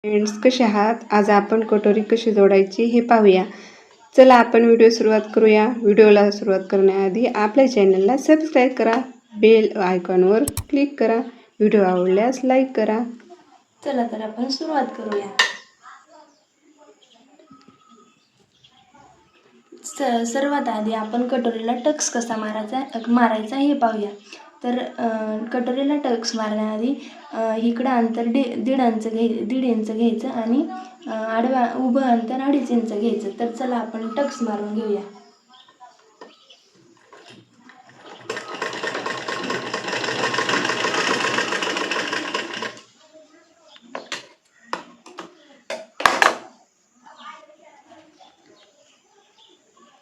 Friends, कसे आहात? आज आपण कटोरी कशी जोडायची हे पाहूया. चला आपण व्हिडिओ सुरुवात करूया. व्हिडिओला सुरुवात करण्याआधी आपल्या चॅनलला सबस्क्राईब करा, बेल आयकॉनवर क्लिक करा, व्हिडिओ आवडल्यास लाईक करा. चला तर आपण सुरुवात करूया. सर्वात आधी आपण कटोरीला टक्स कसा मारायचा हे पाहूया. तर कटोरीला टक्स मारण्याआधी इकडं अंतर दीड इंच घ्यायचं आणि उभं अंतर 2.5 इंच घ्यायचं. तर चला आपण टक्स मारून घेऊया.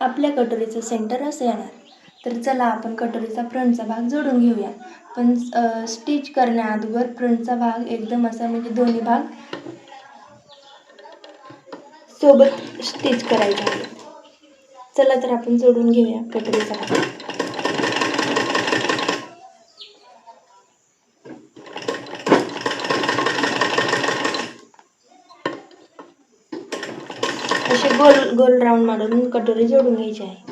आपल्या कटोरीचं सेंटर असं येणार. तर चला आपण कटोरीचा फ्रंटचा भाग जोडून घेऊया. पण स्टिच करण्याअगोदर फ्रंटचा भाग एकदम असा म्हणजे दोन्ही भाग सोबत स्टिच करायचा आहे. चला तर आपण जोडून घेऊया कटोरीचा भाग. असे गोल गोल राऊंड मारून कटोरी जोडून घ्यायची आहे.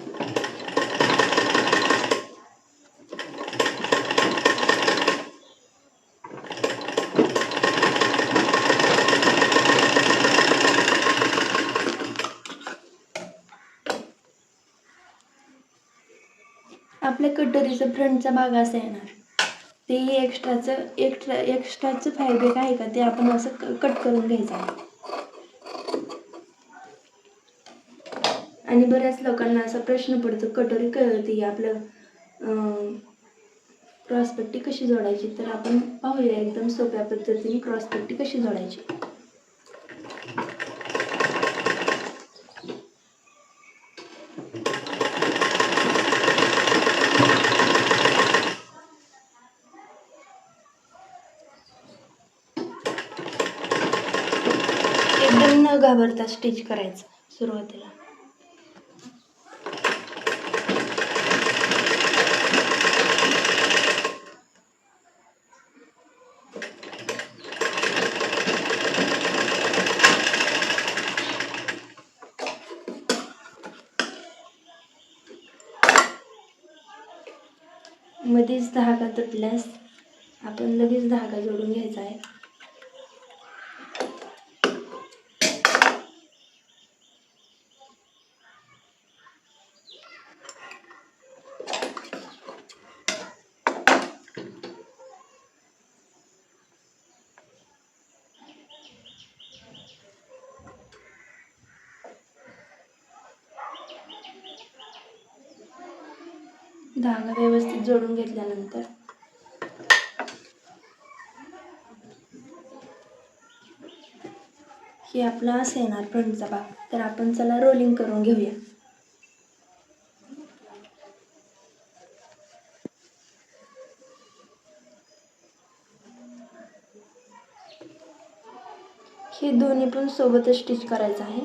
आपल्या कटोरीचा फ्रंटचा भाग असा येणार. ते एक्स्ट्राचं फॅब्रिक आहे का ते आपण असं कट करून घ्यायचं आहे. आणि बऱ्याच लोकांना असा प्रश्न पडतो, कटोरी कळती आपलं क्रॉसपट्टी कशी जोडायची. तर आपण पाहूया एकदम सोप्या पद्धतीने क्रॉसपट्टी कशी जोडायची. एकदम न घाबरता स्टिच करायचं सुरुवातीला. मध्येच धागा तुटल्यास आपण लगेच धागा जोडून घ्यायचा आहे. धागा व्यवस्थित जोडून घेतल्यानंतर हे आपला असं येणार फ्रंटचा भाग. तर आपण चला रोलिंग करून घेऊया. हे दोन्ही पण सोबतच स्टिच करायचं आहे.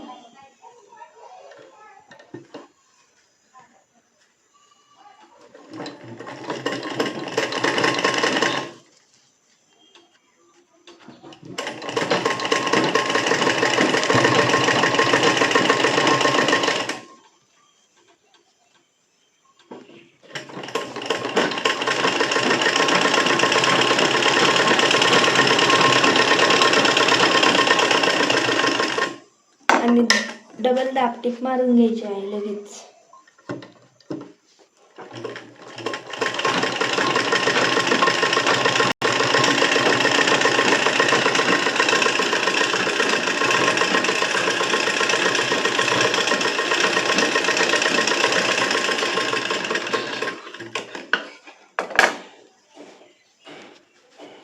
आणि डबल दापटीक मारून घ्यायची आहे लगेच.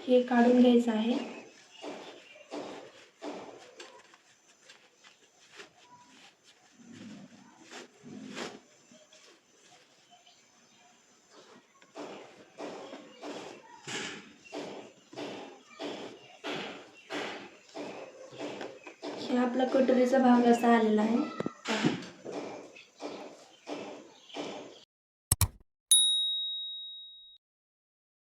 हे काढून घ्यायचं आहे. हे आपला कटोरीचा भाग असा आलेला आहे.